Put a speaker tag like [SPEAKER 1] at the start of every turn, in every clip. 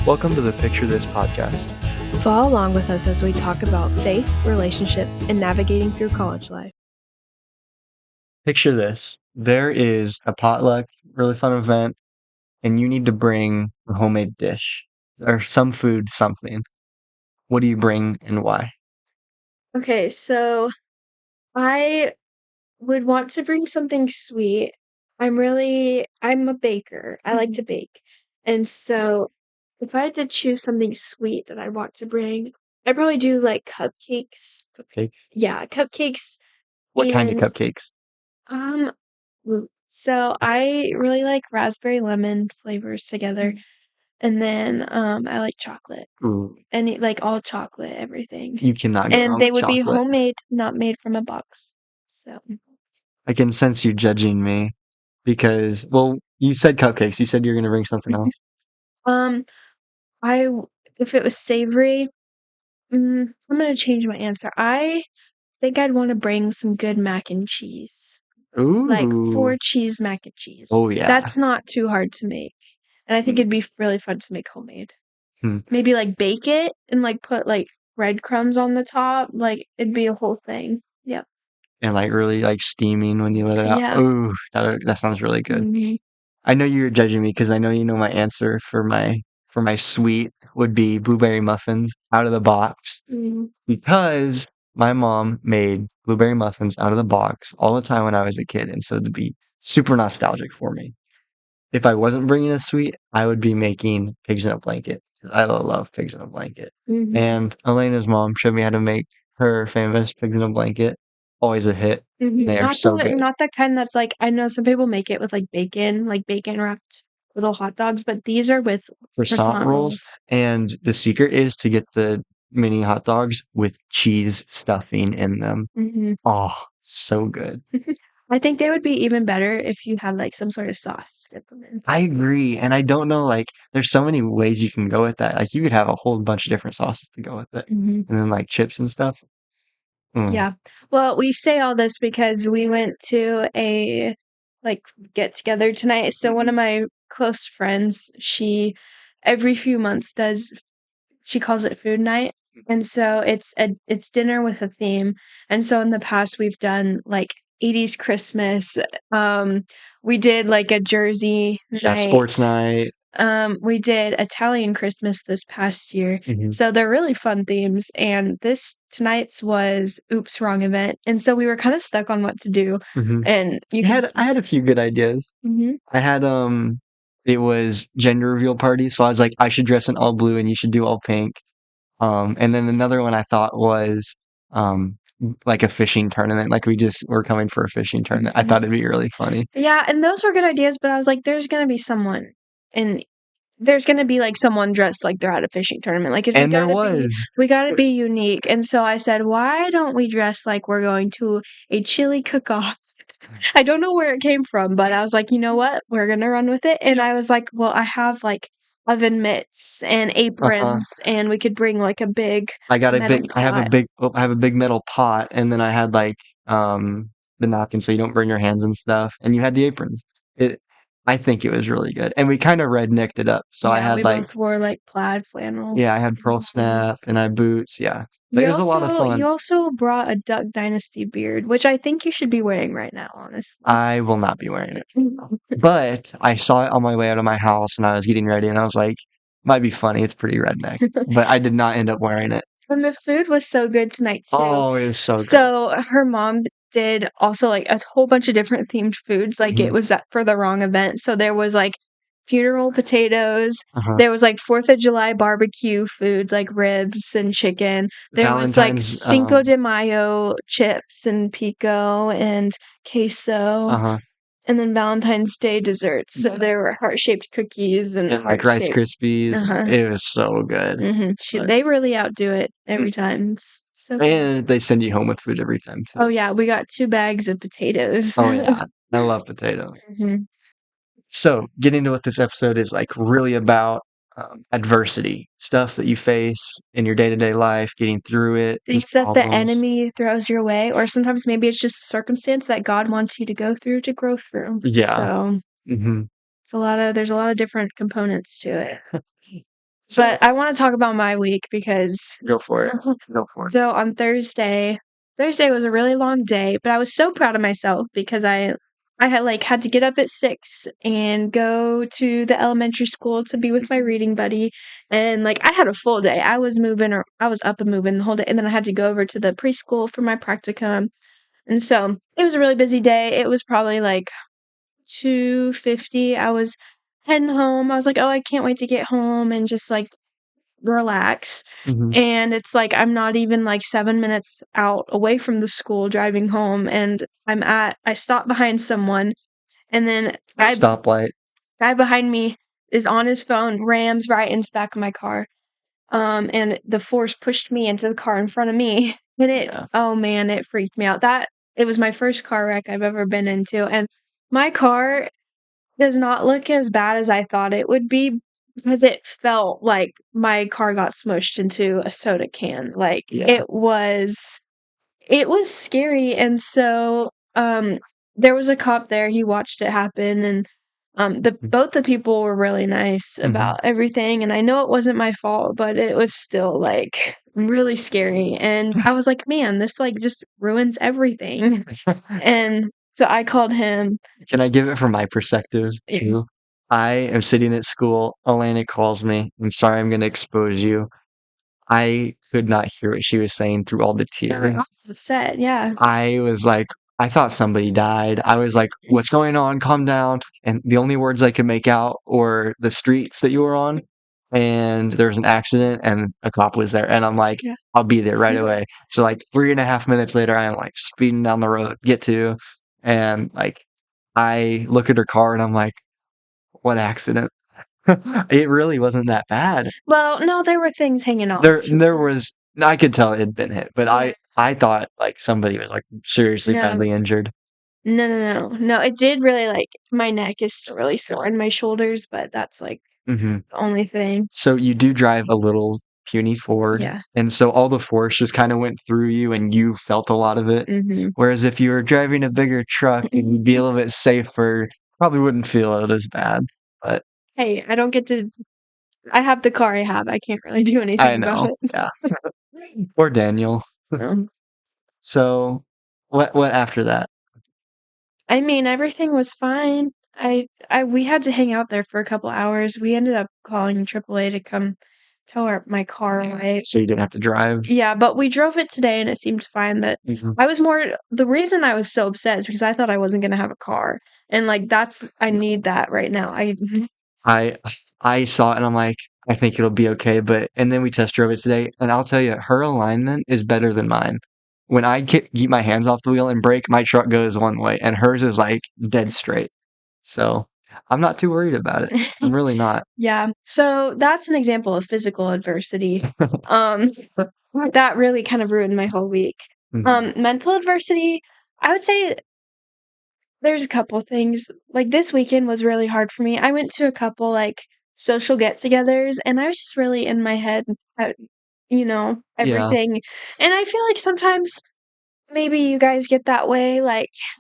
[SPEAKER 1] Welcome to the Picture This podcast.
[SPEAKER 2] Follow along with us as we talk about faith, relationships, and navigating through college life.
[SPEAKER 1] Picture this. There is a potluck, really fun event, and you need to bring a homemade dish or some food, something. What do you bring and why?
[SPEAKER 2] Okay, so I would want to bring something sweet. I'm a baker. I like to bake. And so if I had to choose something sweet that I want to bring, I'd probably do like cupcakes.
[SPEAKER 1] Cupcakes?
[SPEAKER 2] Yeah, cupcakes.
[SPEAKER 1] What kind of
[SPEAKER 2] And
[SPEAKER 1] cupcakes?
[SPEAKER 2] so I really like raspberry lemon flavors together. And then I like chocolate.
[SPEAKER 1] Ooh,
[SPEAKER 2] Like all chocolate, everything.
[SPEAKER 1] you cannot go
[SPEAKER 2] And
[SPEAKER 1] wrong
[SPEAKER 2] they
[SPEAKER 1] with
[SPEAKER 2] would be
[SPEAKER 1] chocolate.
[SPEAKER 2] homemade, not made from a box. So,
[SPEAKER 1] I can sense you judging me because, well, you said cupcakes. You said you're going to bring something else.
[SPEAKER 2] um, if it was savory, I'm gonna change my answer. I think I'd want to bring some good mac and cheese, like
[SPEAKER 1] Ooh.
[SPEAKER 2] 4 cheese mac and cheese.
[SPEAKER 1] Oh, yeah.
[SPEAKER 2] That's not too hard to make, and I think it'd be really fun to make homemade.
[SPEAKER 1] Hmm.
[SPEAKER 2] Maybe like bake it and like put like breadcrumbs on the top. Like it'd be a whole thing. Yep.
[SPEAKER 1] And like really like steaming when you let it out.
[SPEAKER 2] Yeah.
[SPEAKER 1] Ooh, that sounds really good.
[SPEAKER 2] Mhm.
[SPEAKER 1] I know you're judging me because I know you know my answer for my sweet would be blueberry muffins out of the box
[SPEAKER 2] Mm.
[SPEAKER 1] because my mom made blueberry muffins out of the box all the time when I was a kid, and so it'd be super nostalgic for me. If I wasn't bringing a sweet, I would be making pigs in a blanket 'cause I love pigs in a blanket.
[SPEAKER 2] Mhm.
[SPEAKER 1] And Elena's mom showed me how to make her famous pigs in a blanket. Always a hit. They are so good.
[SPEAKER 2] Not that kind that's like I know some people make it with like bacon wrapped little hot dogs, but these are with
[SPEAKER 1] Croissant
[SPEAKER 2] croissant
[SPEAKER 1] rolls,
[SPEAKER 2] rolls.
[SPEAKER 1] and the secret is to get the mini hot dogs with cheese stuffing in them.
[SPEAKER 2] Mhm.
[SPEAKER 1] Oh, so good.
[SPEAKER 2] I think they would be even better if you had like some sort of sauce to dip them in.
[SPEAKER 1] I agree, and I don't know, like, there's so many ways you can go with that. Like, you could have a whole bunch of different sauces to go with it,
[SPEAKER 2] Mhm.
[SPEAKER 1] and then like chips and stuff.
[SPEAKER 2] Yeah. Well, we say all this because we went to a like get together tonight. So one of my close friends, she every few months she calls it food night. And so it's dinner with a theme. And so in the past we've done like 80s Christmas. Um we did like a Jersey
[SPEAKER 1] Yeah, sports
[SPEAKER 2] night.
[SPEAKER 1] night.
[SPEAKER 2] We did Italian Christmas this past year.
[SPEAKER 1] Mhm.
[SPEAKER 2] So they're really fun themes. And tonight's was Oops, Wrong Event. And so we were kind of stuck on what to do.
[SPEAKER 1] Mhm.
[SPEAKER 2] And
[SPEAKER 1] I had a few good ideas.
[SPEAKER 2] Mhm.
[SPEAKER 1] I had it was gender reveal party, so I was like, I should dress in all blue and you should do all pink. And then another one I thought was um like a fishing tournament. Like we just were coming for a fishing tournament. I thought it'd be really funny.
[SPEAKER 2] Yeah, and those were good ideas, but I was like, and there's gonna be like someone dressed like they're at a fishing tournament. Like
[SPEAKER 1] And there was.
[SPEAKER 2] we gotta be unique. And so I said, why don't we dress like we're going to a chili cook-off? I don't know where it came from, but I was like, you know what? We're gonna run with it. And I was like, well, I have like oven mitts and
[SPEAKER 1] Uh-huh.
[SPEAKER 2] aprons, and we could bring like a big
[SPEAKER 1] I got a
[SPEAKER 2] metal
[SPEAKER 1] big
[SPEAKER 2] pot.
[SPEAKER 1] I have a big metal pot, and then I had like the napkins so you don't burn your hands and stuff, and you had the aprons. It I think it was really good. And we kind of rednecked it up. So I
[SPEAKER 2] Yeah,
[SPEAKER 1] had
[SPEAKER 2] we
[SPEAKER 1] like
[SPEAKER 2] both wore like plaid flannel
[SPEAKER 1] yeah, I had pearl snap
[SPEAKER 2] things.
[SPEAKER 1] and I had boots, yeah. But it was a lot of fun.
[SPEAKER 2] You also brought a Duck Dynasty beard, which I think you should be wearing right now, honestly.
[SPEAKER 1] I will not be wearing it. But I saw it on my way out of my house and I was getting ready and I was like, might be funny, it's pretty redneck. But I did not end up wearing it.
[SPEAKER 2] And the food was so good tonight too.
[SPEAKER 1] Oh, it was so good.
[SPEAKER 2] So her mom did also like a whole bunch of different themed foods. Like it
[SPEAKER 1] Mhm.
[SPEAKER 2] was for the wrong event. So there was like funeral potatoes.
[SPEAKER 1] Uh-huh.
[SPEAKER 2] There was like 4th of July barbecue foods like ribs and chicken. There was like
[SPEAKER 1] Valentine's
[SPEAKER 2] Cinco de Mayo chips and pico and queso.
[SPEAKER 1] uh-huh.
[SPEAKER 2] And then Valentine's Day desserts. So there were heart-shaped cookies and
[SPEAKER 1] And like Rice
[SPEAKER 2] heart-shaped.
[SPEAKER 1] Krispies.
[SPEAKER 2] Uh-huh.
[SPEAKER 1] It was so good. But-
[SPEAKER 2] They really outdo it every time. It's so good.
[SPEAKER 1] and they send you home with food every time too.
[SPEAKER 2] Oh yeah, we got 2 bags of potatoes.
[SPEAKER 1] Oh yeah. I love potato.
[SPEAKER 2] Mhm.
[SPEAKER 1] So, getting to what this episode is like really about adversity, stuff that you face in your day-to-day life, getting through it, these
[SPEAKER 2] Things that the
[SPEAKER 1] problems.
[SPEAKER 2] enemy throws your way, or sometimes maybe it's just a circumstance that God wants you to go through to grow through.
[SPEAKER 1] Yeah.
[SPEAKER 2] So
[SPEAKER 1] Hmm.
[SPEAKER 2] there's a lot of different components to it. But I want to talk about my week because
[SPEAKER 1] Go for it. Go for it.
[SPEAKER 2] so on Thursday was a really long day, but I was so proud of myself because I had had to get up at 6 and go to the elementary school to be with my reading buddy, and I had a full day. I was up and moving the whole day, and then I had to go over to the preschool for my practicum. And so it was a really busy day. It was probably like 2:50. I was heading home. I was like, "Oh, I can't wait to get home and just relax."
[SPEAKER 1] Mhm.
[SPEAKER 2] And it's like I'm not even 7 minutes out away from the school driving home, and I stopped behind someone, and then
[SPEAKER 1] Stoplight.
[SPEAKER 2] guy behind me is on his phone, rams right into the back of my car. And the force pushed me into the car in front of me. And
[SPEAKER 1] Yeah.
[SPEAKER 2] oh man, it freaked me out. It was my first car wreck I've ever been into. And my car does not look as bad as I thought it would be because it felt like my car got smushed into a soda can.
[SPEAKER 1] Yeah.
[SPEAKER 2] It was scary. And so there was a cop there. He watched it happen, and the
[SPEAKER 1] Mhm.
[SPEAKER 2] both the people were really nice
[SPEAKER 1] Mhm.
[SPEAKER 2] about everything, and I know it wasn't my fault, but it was still really scary. And I was like, man, this just ruins everything. And so I called him.
[SPEAKER 1] Can I give it from my perspective
[SPEAKER 2] Yeah.
[SPEAKER 1] too? I am sitting at school. Elena calls me. I'm sorry, I'm going to expose you. I could not hear what she was saying through all the
[SPEAKER 2] I
[SPEAKER 1] tears.
[SPEAKER 2] was upset, yeah.
[SPEAKER 1] I was like, I thought somebody died. I was like, what's going on? Calm down. And the only words I could make out were the streets that you were on. And there was an accident and a cop was there. And I'm like,
[SPEAKER 2] Yeah.
[SPEAKER 1] I'll be there right away. So like 3.5 minutes later, I'm like speeding down the road, get to, and like I look at her car and I'm like, what accident? It really wasn't that bad.
[SPEAKER 2] Well, no, there were things hanging off.
[SPEAKER 1] There was I could tell it had been hit, but
[SPEAKER 2] Yeah.
[SPEAKER 1] I thought like somebody was like seriously
[SPEAKER 2] No.
[SPEAKER 1] badly injured.
[SPEAKER 2] No, no, no. No, it did really my neck is still really sore and my shoulders, but that's
[SPEAKER 1] Mhm.
[SPEAKER 2] the only thing.
[SPEAKER 1] So you do drive a little puny Ford,
[SPEAKER 2] Yeah.
[SPEAKER 1] and so all the force just kind of went through you and you felt a lot of it.
[SPEAKER 2] Mhm.
[SPEAKER 1] Whereas if you were driving a bigger truck and you'd be a little bit safer, probably wouldn't feel it as bad. But
[SPEAKER 2] Hey, I have the car I have. I can't really do anything
[SPEAKER 1] I
[SPEAKER 2] about
[SPEAKER 1] know,
[SPEAKER 2] it.
[SPEAKER 1] yeah. Poor Daniel.
[SPEAKER 2] Um,
[SPEAKER 1] So what after that?
[SPEAKER 2] I mean, everything was fine. We had to hang out there for a couple hours. We ended up calling AAA to come tow my car away.
[SPEAKER 1] So you didn't have to drive?
[SPEAKER 2] Yeah, but we drove it today and it seemed fine. That
[SPEAKER 1] Mhm.
[SPEAKER 2] the reason I was so upset is because I thought I wasn't gonna have a car. And I need that right now.
[SPEAKER 1] I I saw it and I'm like, I think it'll be okay. But and then we test drove it today, and I'll tell you, her alignment is better than mine. When I keep my hands off the wheel and brake, my truck goes one way, and hers is like dead straight. So I'm not too worried about it. I'm really not.
[SPEAKER 2] Yeah. So that's an example of physical adversity. Um, that really kind of ruined my whole week.
[SPEAKER 1] Mhm.
[SPEAKER 2] Mental adversity, I would say there's a couple things. Like this weekend was really hard for me. I went to a couple social get-togethers, and I was just really in my head at,
[SPEAKER 1] Yeah,
[SPEAKER 2] everything. And I feel like sometimes maybe you guys get that way,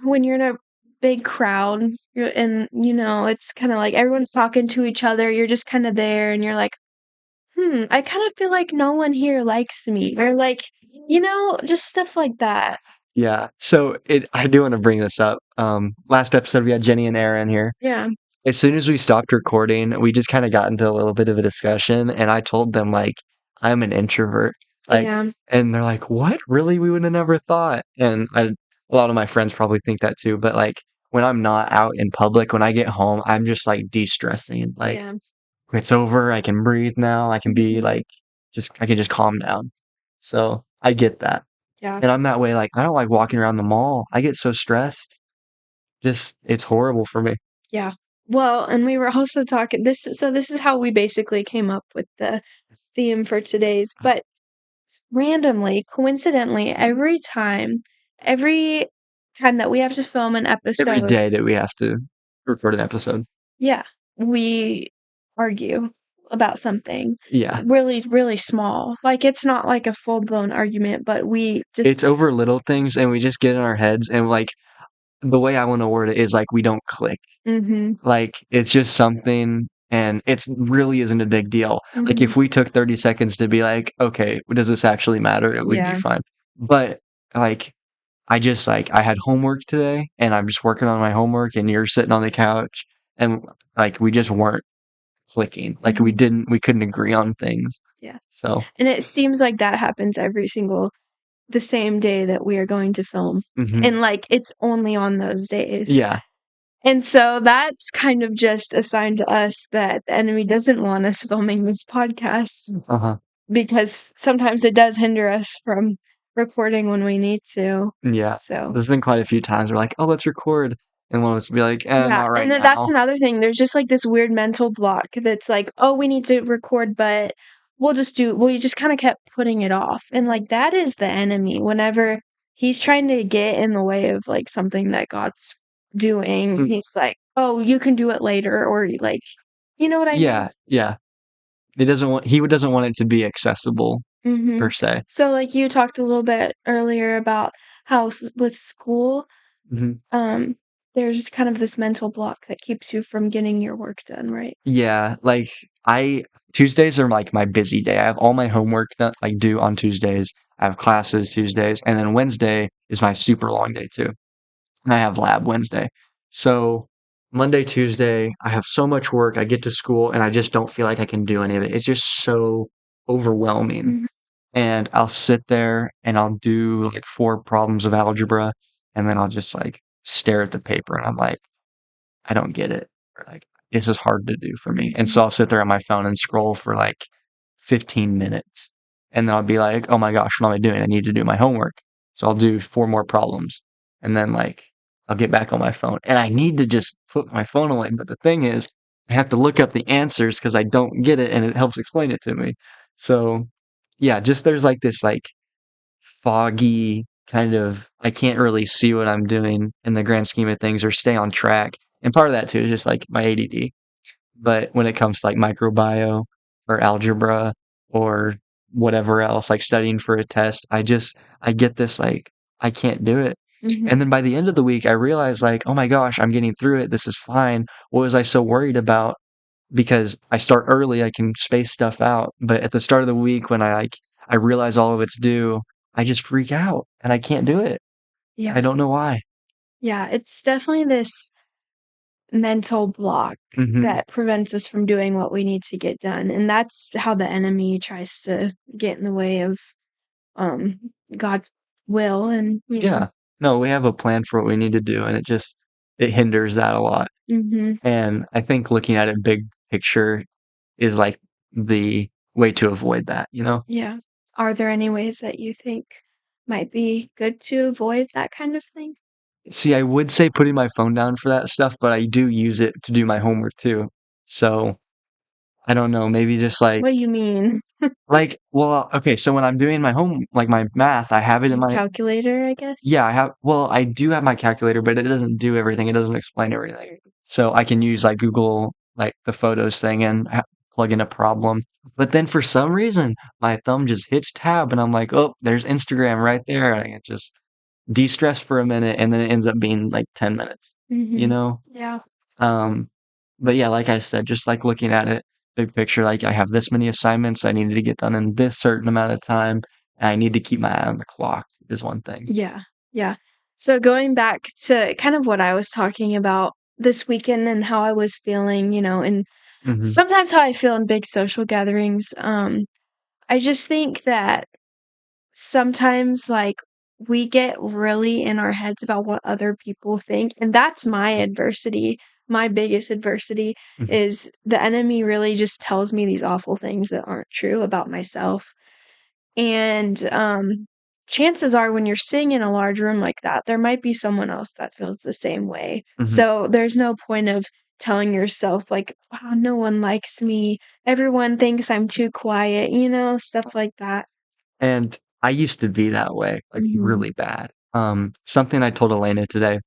[SPEAKER 2] when you're in a big crowd, it's kind of like everyone's talking to each other. You're just kind of there, and you're like, I kind of feel like no one here likes me, or just stuff like that.
[SPEAKER 1] yeah. So I do want to bring this up. Last episode we had Jenny and Aaron here.
[SPEAKER 2] Yeah,
[SPEAKER 1] As soon as we stopped recording, we just kind of got into a little bit of a discussion, and I told them like I'm an introvert, like,
[SPEAKER 2] yeah,
[SPEAKER 1] and they're like, "What? Really? We would have never thought." And a lot of my friends probably think that too. But like when I'm not out in public, when I get home, I'm just like de-stressing. Like
[SPEAKER 2] yeah,
[SPEAKER 1] it's over. I can breathe now. I can be
[SPEAKER 2] mhm,
[SPEAKER 1] like, I can just calm down. So I get that,
[SPEAKER 2] yeah,
[SPEAKER 1] and I'm that way. Like I don't like walking around the mall. I get so stressed. Just it's horrible for me.
[SPEAKER 2] yeah. Well, and we were also talking this is how we basically came up with the theme for today's, but randomly, coincidentally, every time that we have to film an
[SPEAKER 1] Every
[SPEAKER 2] episode,
[SPEAKER 1] day that we have to record an episode.
[SPEAKER 2] yeah, we argue about something
[SPEAKER 1] Yeah.
[SPEAKER 2] really, really small. Like, it's not like a full-blown argument, but we
[SPEAKER 1] It's
[SPEAKER 2] just
[SPEAKER 1] over little things and we just get in our heads and like the way I want to word it is like we don't click.
[SPEAKER 2] mhm,
[SPEAKER 1] Like it's just something and it's really isn't a big deal. Like
[SPEAKER 2] Mhm.
[SPEAKER 1] if we took 30 seconds to be like, okay, does this actually matter? It would be
[SPEAKER 2] Yeah.
[SPEAKER 1] fine. But like I just like I had homework today and I'm just working on my homework and you're sitting on the couch and like we just weren't clicking. Like
[SPEAKER 2] Mhm.
[SPEAKER 1] we couldn't agree on things.
[SPEAKER 2] Yeah.
[SPEAKER 1] So,
[SPEAKER 2] And it seems like that happens every single the same day that we are going to film.
[SPEAKER 1] mhm.
[SPEAKER 2] And, like, it's only on those days.
[SPEAKER 1] Yeah.
[SPEAKER 2] And so that's kind of just a sign to us that the enemy doesn't want us filming this podcast
[SPEAKER 1] Uh-huh.
[SPEAKER 2] because sometimes it does hinder us from recording when we need to.
[SPEAKER 1] Yeah.
[SPEAKER 2] So
[SPEAKER 1] There's been quite a few times we're like, "Oh, let's record." And one of us will be like,
[SPEAKER 2] yeah,
[SPEAKER 1] not
[SPEAKER 2] and
[SPEAKER 1] right
[SPEAKER 2] then that's
[SPEAKER 1] now."
[SPEAKER 2] another thing. There's just like this weird mental block that's like, oh, we need to record, but we just kind of kept putting it off. And like that is the enemy. Whenever he's trying to get in the way of like something that God's doing,
[SPEAKER 1] Mm,
[SPEAKER 2] he's like, oh, you can do it later, or like, you know what I mean?
[SPEAKER 1] yeah, yeah. He doesn't want it to be accessible
[SPEAKER 2] Mm-hmm.
[SPEAKER 1] per se.
[SPEAKER 2] So like you talked a little bit earlier about how with school,
[SPEAKER 1] Mhm.
[SPEAKER 2] um, there's kind of this mental block that keeps you from getting your work done, right?
[SPEAKER 1] Yeah, like I Tuesdays are like my busy day. I have all my homework done, like due on Tuesdays. I have classes Tuesdays, and then Wednesday is my super long day too. And I have lab Wednesday. So Monday, Tuesday, I have so much work. I get to school and I just don't feel like I can do any of it. It's just so overwhelming.
[SPEAKER 2] Mhm.
[SPEAKER 1] And I'll sit there and I'll do like four problems of algebra, and then I'll just like stare at the paper and I'm like, I don't get it. Or like, this is hard to do for me. And
[SPEAKER 2] Mhm.
[SPEAKER 1] so I'll sit there on my phone and scroll for like 15 minutes. And then I'll be like, oh my gosh, what am I doing? I need to do my homework. So I'll do four more problems. And then like I'll get back on my phone. And I need to just put my phone away. But the thing is, I have to look up the answers because I don't get it and it helps explain it to me. So yeah, just there's like this like foggy kind of I can't really see what I'm doing in the grand scheme of things or stay on track. And part of that too is just like my ADD. But when it comes to like microbio or algebra or whatever else, like studying for a test, I get this like I can't do it.
[SPEAKER 2] Mhm.
[SPEAKER 1] And then by the end of the week, I realize like, oh my gosh, I'm getting through it. This is fine. What was I so worried about? Because I start early, I can space stuff out. But at the start of the week, when I realize all of it's due, I just freak out and I can't do it.
[SPEAKER 2] Yeah.
[SPEAKER 1] I don't know why.
[SPEAKER 2] Yeah, it's definitely this mental block
[SPEAKER 1] Hmm.
[SPEAKER 2] that prevents us from doing what we need to get done, and that's how the enemy tries to get in the way of, um, God's will and, you know.
[SPEAKER 1] Yeah. No, we have a plan for what we need to do, and it hinders that a lot.
[SPEAKER 2] Mhm.
[SPEAKER 1] And I think looking at it big picture is like the way to avoid that, you know?
[SPEAKER 2] Yeah. Are there any ways that you think might be good to avoid that kind of thing?
[SPEAKER 1] See, I would say putting my phone down for that stuff, but I do use it to do my homework too. So I don't know, maybe just
[SPEAKER 2] What do you mean?
[SPEAKER 1] well, okay, so when I'm doing my like my math, I have it in
[SPEAKER 2] Your
[SPEAKER 1] my
[SPEAKER 2] calculator, I guess?
[SPEAKER 1] yeah, I do have my calculator, but it doesn't do everything. It doesn't explain everything. So I can use like Google, like the photos thing and plug in a problem. But then for some reason, my thumb just hits tab and I'm like, oh, there's Instagram right there. And I can just de-stress for a minute and then it ends up being like 10 minutes, you
[SPEAKER 2] Mhm.
[SPEAKER 1] know?
[SPEAKER 2] Yeah.
[SPEAKER 1] Um, but yeah, like I said, just like looking at it, big picture, like I have this many assignments I needed to get done in this certain amount of time, and I need to keep my eye on the clock is one thing.
[SPEAKER 2] Yeah. Yeah. So going back to kind of what I was talking about this weekend and how I was feeling, and
[SPEAKER 1] Hmm.
[SPEAKER 2] sometimes how I feel in big social gatherings, I just think that sometimes, like, we get really in our heads about what other people think, and that's my adversity. My biggest adversity
[SPEAKER 1] Hmm.
[SPEAKER 2] is the enemy really just tells me these awful things that aren't true about myself, and, chances are when you're sitting in a large room like that, there might be someone else that feels the same way.
[SPEAKER 1] Hmm.
[SPEAKER 2] So, there's no point of telling yourself, like, "Wow, no one likes me. Everyone thinks I'm too quiet," stuff like that.
[SPEAKER 1] And I used to be that way, like
[SPEAKER 2] Mhm.
[SPEAKER 1] really bad. Something I told Elena today.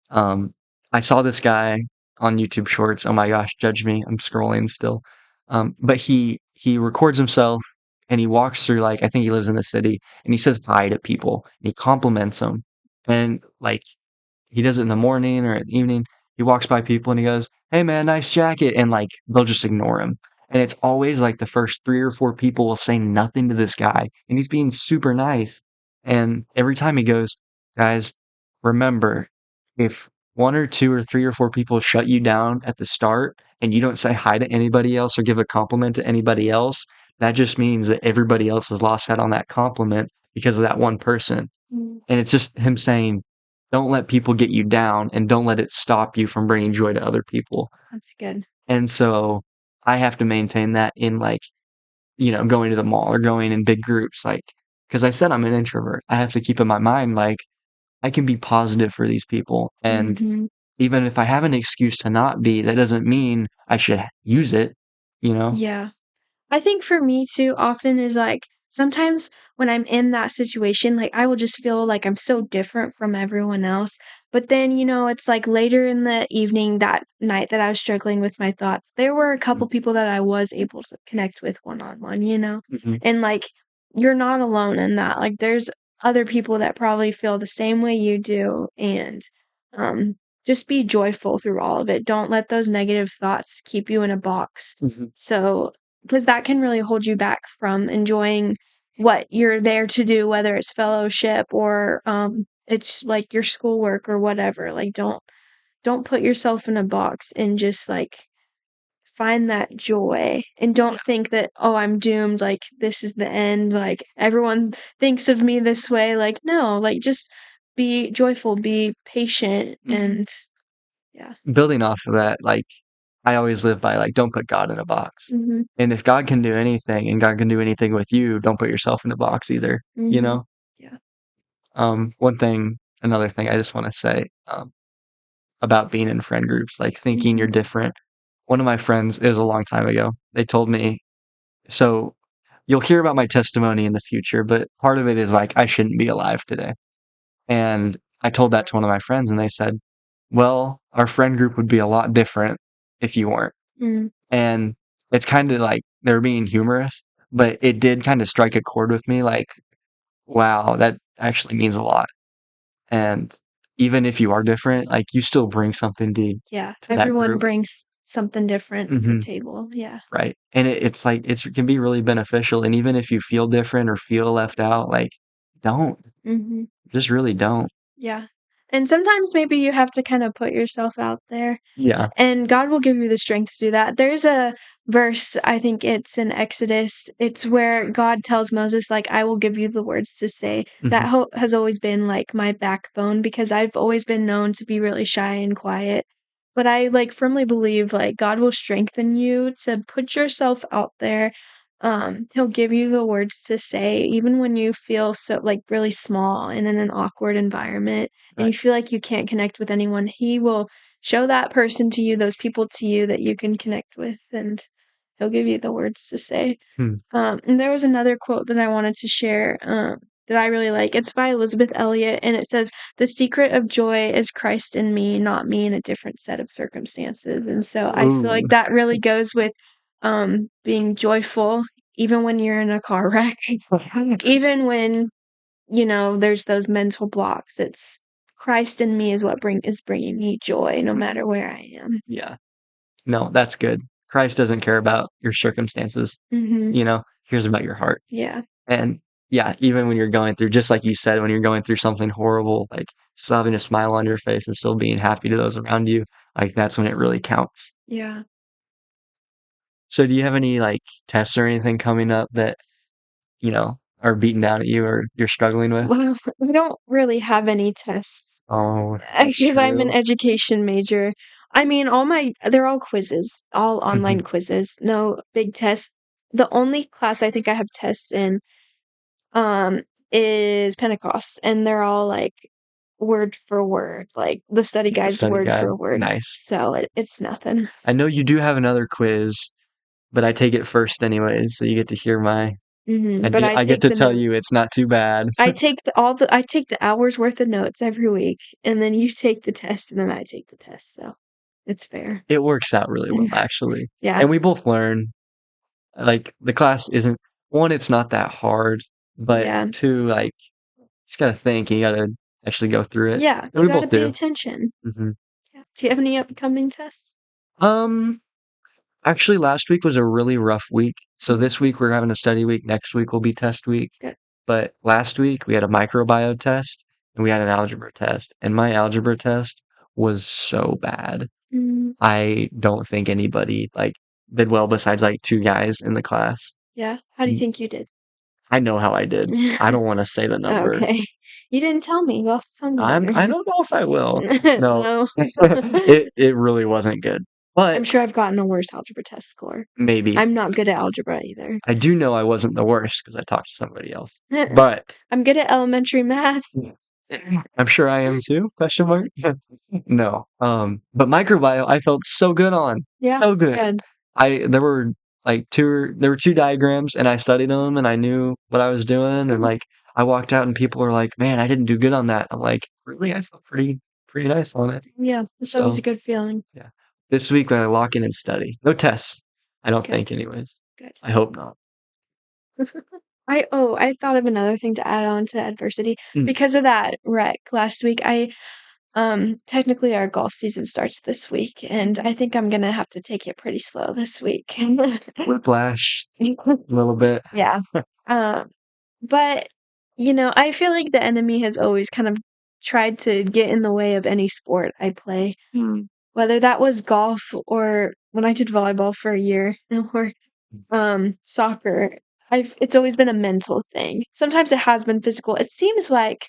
[SPEAKER 1] Um, I saw this guy on YouTube Shorts. Oh my gosh, judge me. I'm scrolling still. But he records himself and he walks through like I think he lives in the city and he says hi to people and he compliments them and like he does it in the morning or at evening. he walks by people and he goes, "Hey man, nice jacket," and like they'll just ignore him. And it's always like the first three or four people will say nothing to this guy, and he's being super nice. And every time he goes, "Guys, remember, if one or two or three or four people shut you down at the start and you don't say hi to anybody else or give a compliment to anybody else, that just means that everybody else has lost out on that compliment because of that one person."
[SPEAKER 2] Mm,
[SPEAKER 1] And it's just him saying, don't let people get you down and don't let it stop you from bringing joy to other people.
[SPEAKER 2] that's good.
[SPEAKER 1] And so I have to maintain that in like, going to the mall or going in big groups, like, because I said I'm an introvert. I have to keep in my mind, like, I can be positive for these people. And
[SPEAKER 2] Mhm.
[SPEAKER 1] even if I have an excuse to not be, that doesn't mean I should use it, you know?
[SPEAKER 2] Yeah. I think for me too, often is like sometimes when I'm in that situation, like I will just feel like I'm so different from everyone else. But then, it's like later in the evening that night that I was struggling with my thoughts, there were a couple people that I was able to connect with one on one.
[SPEAKER 1] Mhm,
[SPEAKER 2] And like you're not alone in that. Like there's other people that probably feel the same way you do. And um just be joyful through all of it. Don't let those negative thoughts keep you in a box.
[SPEAKER 1] mhm,
[SPEAKER 2] So, because that can really hold you back from enjoying what you're there to do, whether it's fellowship or, it's, like, your schoolwork or whatever, like, don't put yourself in a box and just, like, find that joy, and don't think that, "Oh, I'm doomed, like, this is the end, like, everyone thinks of me this way," like, no, like, just be joyful, be patient,
[SPEAKER 1] mhm.
[SPEAKER 2] and yeah.
[SPEAKER 1] Building off of that, like, I always live by, like, don't put God in a box.
[SPEAKER 2] Mhm,
[SPEAKER 1] And if God can do anything and God can do anything with you, don't put yourself in a box either, you
[SPEAKER 2] mhm.
[SPEAKER 1] know?
[SPEAKER 2] Yeah.
[SPEAKER 1] Another thing I just wanna say, about being in friend groups, like, thinking you're
[SPEAKER 2] Mhm,
[SPEAKER 1] different. One of my friends, it was a long time ago, they told me, so you'll hear about my testimony in the future, but part of it is, like, I shouldn't be alive today. And I told that to one of my friends, and they said, "Well, our friend group would be a lot different if you weren't."
[SPEAKER 2] mm,
[SPEAKER 1] And it's kinda like they were being humorous, but it did kinda strike a chord with me, like, wow, that actually means a lot. And even if you are different, like, you still bring something
[SPEAKER 2] yeah,
[SPEAKER 1] to that
[SPEAKER 2] everyone
[SPEAKER 1] group.
[SPEAKER 2] brings something different to the
[SPEAKER 1] Mhm,
[SPEAKER 2] table, yeah.
[SPEAKER 1] right. And it's like it can be really beneficial, and even if you feel different or feel left out, like, don't.
[SPEAKER 2] Mhm.
[SPEAKER 1] Just really don't.
[SPEAKER 2] Yeah. And sometimes maybe you have to kind of put yourself out there,
[SPEAKER 1] Yeah.
[SPEAKER 2] and God will give you the strength to do that. There's a verse, I think it's in Exodus, it's where God tells Moses, like, I will give you the words to say. That
[SPEAKER 1] Mhm,
[SPEAKER 2] has always been like my backbone because I've always been known to be really shy and quiet. But I like firmly believe like God will strengthen you to put yourself out there. He'll give you the words to say, even when you feel so like really small and in an awkward environment and
[SPEAKER 1] right.
[SPEAKER 2] you feel like you can't connect with anyone. He will show that person to you, those people to you that you can connect with, and he'll give you the words to say.
[SPEAKER 1] Hmm.
[SPEAKER 2] And there was another quote that I wanted to share, that I really like. It's by Elizabeth Elliot, and it says, "The secret of joy is Christ in me, not me in a different set of circumstances." And so I feel
[SPEAKER 1] Ooh,
[SPEAKER 2] like that really goes with, being joyful even when you're in a car wreck, even when, there's those mental blocks. It's Christ in me is what bringing me joy no matter where I am.
[SPEAKER 1] yeah. No, that's good. Christ doesn't care about your circumstances,
[SPEAKER 2] Mhm.
[SPEAKER 1] he cares about your heart.
[SPEAKER 2] Yeah.
[SPEAKER 1] And, yeah, even when you're going through just like you said, when you're going through something horrible, like, still having a smile on your face and still being happy to those around you, like, that's when it really counts.
[SPEAKER 2] Yeah.
[SPEAKER 1] So do you have any, like, tests or anything coming up that, are beating down at you or you're struggling with?
[SPEAKER 2] Well, we don't really have any tests.
[SPEAKER 1] Oh, that's
[SPEAKER 2] Because I'm an
[SPEAKER 1] true.
[SPEAKER 2] education major. I mean, they're all quizzes, all online
[SPEAKER 1] Mhm.
[SPEAKER 2] quizzes, no big tests. The only class I think I have tests in, um, is Pentecost, and they're all, like, word for word, like, the study
[SPEAKER 1] The
[SPEAKER 2] guide's
[SPEAKER 1] study
[SPEAKER 2] word
[SPEAKER 1] guide.
[SPEAKER 2] for word,
[SPEAKER 1] Nice.
[SPEAKER 2] so it's nothing.
[SPEAKER 1] I know you do have another quiz, but I take it first anyways, so you get to hear my
[SPEAKER 2] But I
[SPEAKER 1] I get
[SPEAKER 2] take
[SPEAKER 1] to
[SPEAKER 2] the
[SPEAKER 1] tell you
[SPEAKER 2] notes.
[SPEAKER 1] it's not too bad.
[SPEAKER 2] I take the hours worth of notes every week, and then you take the test, and then I take the test, so it's fair.
[SPEAKER 1] It works out really well, actually,
[SPEAKER 2] Yeah.
[SPEAKER 1] and we both learn. Like, the class isn't 1, it's not that hard, but
[SPEAKER 2] Yeah.
[SPEAKER 1] 2, like, you just gotta think, and you gotta actually go through it,
[SPEAKER 2] Yeah,
[SPEAKER 1] and
[SPEAKER 2] you
[SPEAKER 1] we
[SPEAKER 2] gotta
[SPEAKER 1] both
[SPEAKER 2] pay
[SPEAKER 1] do.
[SPEAKER 2] attention.
[SPEAKER 1] Mhm.
[SPEAKER 2] Do you have any upcoming tests?
[SPEAKER 1] Um, Actually, last week was a really rough week. So this week we're having a study week. Next week will be test week.
[SPEAKER 2] Good.
[SPEAKER 1] But last week we had a microbiome test and we had an algebra test. And my algebra test was so bad.
[SPEAKER 2] Mm,
[SPEAKER 1] I don't think anybody like did well besides like two guys in the class.
[SPEAKER 2] yeah. How do you
[SPEAKER 1] Mm,
[SPEAKER 2] think you did?
[SPEAKER 1] I know how I did. I don't want to say the number.
[SPEAKER 2] Okay. You didn't tell me. You'll have to tell me later.
[SPEAKER 1] I don't know if I will. No,
[SPEAKER 2] No.
[SPEAKER 1] it really wasn't good.
[SPEAKER 2] I'm
[SPEAKER 1] But
[SPEAKER 2] sure I've gotten a worse algebra test score.
[SPEAKER 1] maybe.
[SPEAKER 2] I'm not good at algebra either.
[SPEAKER 1] I do know I wasn't the worst because I talked to somebody else. But
[SPEAKER 2] I'm good at elementary math.
[SPEAKER 1] I'm sure I am too, question mark. No. But microbiome I felt so good on.
[SPEAKER 2] Yeah,
[SPEAKER 1] So good.
[SPEAKER 2] good.
[SPEAKER 1] There were there were two diagrams and I studied them and I knew what I was doing and like I walked out and people were like, "Man, I didn't do good on that." I'm like, "Really? I felt pretty nice on it."
[SPEAKER 2] Yeah, it's always a
[SPEAKER 1] So,
[SPEAKER 2] good feeling.
[SPEAKER 1] yeah. This week I lock in and study. No tests. I don't
[SPEAKER 2] Good,
[SPEAKER 1] think anyways.
[SPEAKER 2] good.
[SPEAKER 1] I hope not.
[SPEAKER 2] I thought of another thing to add on to adversity.
[SPEAKER 1] Mm.
[SPEAKER 2] Because of that wreck last week, technically our golf season starts this week, and I think I'm gonna have to take it pretty slow this week.
[SPEAKER 1] Whiplash a little bit.
[SPEAKER 2] Yeah. Um, but, I feel like the enemy has always kind of tried to get in the way of any sport I play, whether that was golf or when I did volleyball for a year or, soccer. It's always been a mental thing. Sometimes it has been physical. It seems like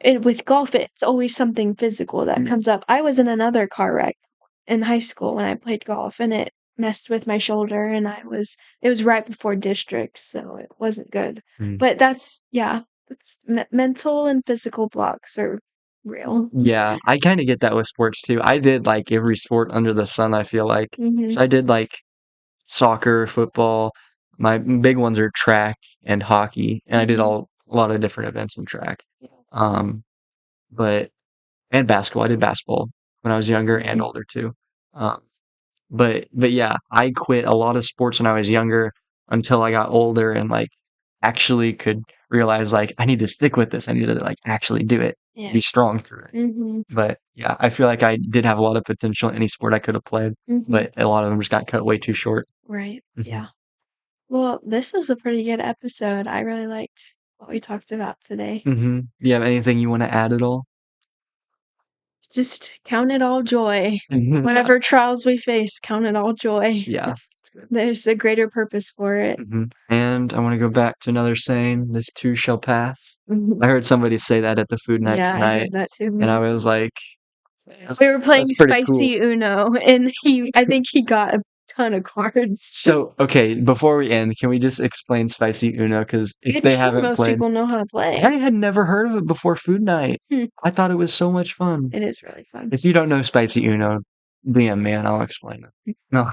[SPEAKER 2] with golf, it's always something physical that comes up. I was in another car wreck in high school when I played golf, and it messed with my shoulder, and it was right before districts, so it wasn't good.
[SPEAKER 1] Mm.
[SPEAKER 2] But yeah, that's mental and physical blocks are real.
[SPEAKER 1] Yeah, I kind of get that with sports too. I did like every sport under the sun, I feel like.
[SPEAKER 2] Mhm.
[SPEAKER 1] So I did like soccer, football. My big ones are track and hockey, and I did
[SPEAKER 2] Mhm.
[SPEAKER 1] a lot of different events in track. Um, but and basketball. I did basketball when I was younger and older too. Um, but yeah, I quit a lot of sports when I was younger until I got older and like actually could realize like I need to stick with this. I need to like actually do it,
[SPEAKER 2] Yeah.
[SPEAKER 1] be strong through it.
[SPEAKER 2] Mhm.
[SPEAKER 1] But yeah, I feel like I did have a lot of potential in any sport I could have played,
[SPEAKER 2] Mhm.
[SPEAKER 1] but a lot of them just got cut way too short.
[SPEAKER 2] Right.
[SPEAKER 1] Hmm.
[SPEAKER 2] Yeah. Well, this was a pretty good episode. I really liked what we talked about today.
[SPEAKER 1] You have anything you want to add at all?
[SPEAKER 2] Just count it all joy. Whatever trials we face, count it all joy.
[SPEAKER 1] Yeah, it's good.
[SPEAKER 2] There's a greater purpose for it.
[SPEAKER 1] And I want to go back to another saying, this too shall pass.
[SPEAKER 2] Mhm.
[SPEAKER 1] I heard somebody say that at the food night
[SPEAKER 2] Yeah, I
[SPEAKER 1] tonight,
[SPEAKER 2] heard that
[SPEAKER 1] and I
[SPEAKER 2] too.
[SPEAKER 1] was like,
[SPEAKER 2] We were
[SPEAKER 1] that's
[SPEAKER 2] playing
[SPEAKER 1] pretty cool.
[SPEAKER 2] spicy Uno, and I think he got a ton of cards.
[SPEAKER 1] So, okay, before we end, can we just explain Spicy Uno? Because if
[SPEAKER 2] I'm
[SPEAKER 1] they
[SPEAKER 2] sure
[SPEAKER 1] haven't
[SPEAKER 2] most
[SPEAKER 1] played,
[SPEAKER 2] people know how to play.
[SPEAKER 1] I had never heard of it before food night.
[SPEAKER 2] Hmm,
[SPEAKER 1] I thought it was so much fun.
[SPEAKER 2] it is really fun.
[SPEAKER 1] If you don't know Spicy Uno, DM me and I'll explain it. No,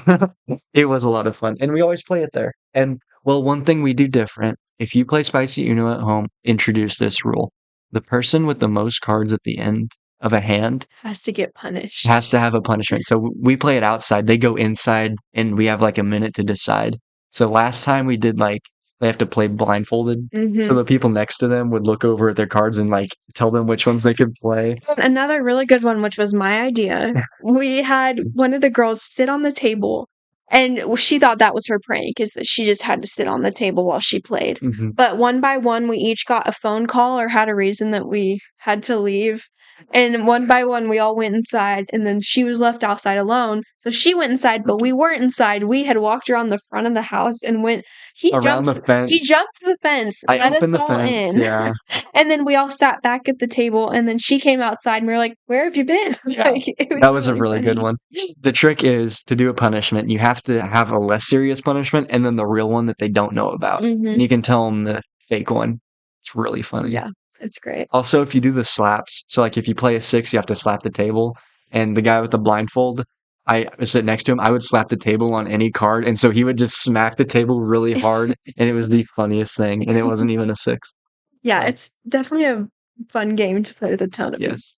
[SPEAKER 1] it was a lot of fun, and we always play it there. And well, one thing we do different, if you play Spicy Uno at home, introduce this rule. The person with the most cards at the end of a hand
[SPEAKER 2] Has to get punished.
[SPEAKER 1] has to have a punishment. So we play it outside. They go inside and we have like a minute to decide. So last time we did like they have to play blindfolded. So
[SPEAKER 2] Hmm.
[SPEAKER 1] the people next to them would look over at their cards and like tell them which ones they could play.
[SPEAKER 2] Another really good one, which was my idea. We had one of the girls sit on the table, and she thought that was her prank, is that she just had to sit on the table while she played.
[SPEAKER 1] Hmm.
[SPEAKER 2] But one by one, we each got a phone call or had a reason that we had to leave. And one by one, we all went inside, and then she was left outside alone. So she went inside, but we weren't inside. We had walked around the front of the house and went.
[SPEAKER 1] Around the
[SPEAKER 2] He
[SPEAKER 1] fence.
[SPEAKER 2] jumped the fence,
[SPEAKER 1] I
[SPEAKER 2] let
[SPEAKER 1] opened
[SPEAKER 2] us
[SPEAKER 1] the
[SPEAKER 2] all
[SPEAKER 1] fence.
[SPEAKER 2] in.
[SPEAKER 1] Yeah.
[SPEAKER 2] And then we all sat back at the table, and then she came outside, and we were like, "Where have you been?"
[SPEAKER 1] Yeah.
[SPEAKER 2] Like, it
[SPEAKER 1] That
[SPEAKER 2] was
[SPEAKER 1] was a
[SPEAKER 2] really
[SPEAKER 1] really good
[SPEAKER 2] funny.
[SPEAKER 1] one. The trick is to do a punishment. You have to have a less serious punishment and then the real one that they don't know about. And
[SPEAKER 2] Mhm.
[SPEAKER 1] you can tell them the fake one. It's really funny.
[SPEAKER 2] Yeah, it's great.
[SPEAKER 1] Also, if you do the slaps, so like if you play a six, you have to slap the table. And the guy with the blindfold, I was sitting next to him, I would slap the table on any card. And so he would just smack the table really hard. And it was the funniest thing. And it wasn't even a six.
[SPEAKER 2] Yeah,
[SPEAKER 1] So,
[SPEAKER 2] it's definitely a fun game to play with a ton of people.
[SPEAKER 1] yes.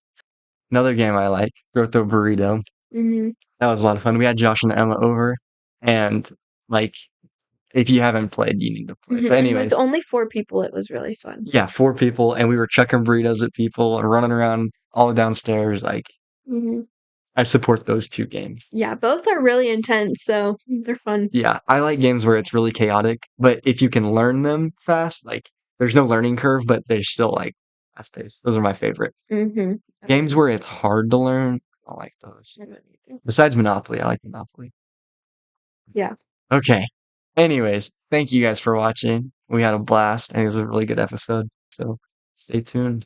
[SPEAKER 1] Another game I like, Throw Throw Burrito.
[SPEAKER 2] Mhm.
[SPEAKER 1] That was a lot of fun. We had Josh and Emma over. And like, if you haven't played, you need to play.
[SPEAKER 2] Mhm,
[SPEAKER 1] But
[SPEAKER 2] and with
[SPEAKER 1] anyways,
[SPEAKER 2] only 4 people, it was really fun.
[SPEAKER 1] yeah, four people. And we were chucking burritos at people and running around all downstairs. Like,
[SPEAKER 2] Mhm.
[SPEAKER 1] I support those two games.
[SPEAKER 2] Yeah, both are really intense, so they're fun.
[SPEAKER 1] Yeah, I like games where it's really chaotic, but if you can learn them fast, like there's no learning curve, but they're still like fast paced. Those are my favorite.
[SPEAKER 2] Mm-hmm.
[SPEAKER 1] Games where it's hard to learn, I like those. Besides Monopoly, I like Monopoly.
[SPEAKER 2] Yeah.
[SPEAKER 1] Okay. Anyways, thank you guys for watching. We had a blast, and it was a really good episode. So stay tuned.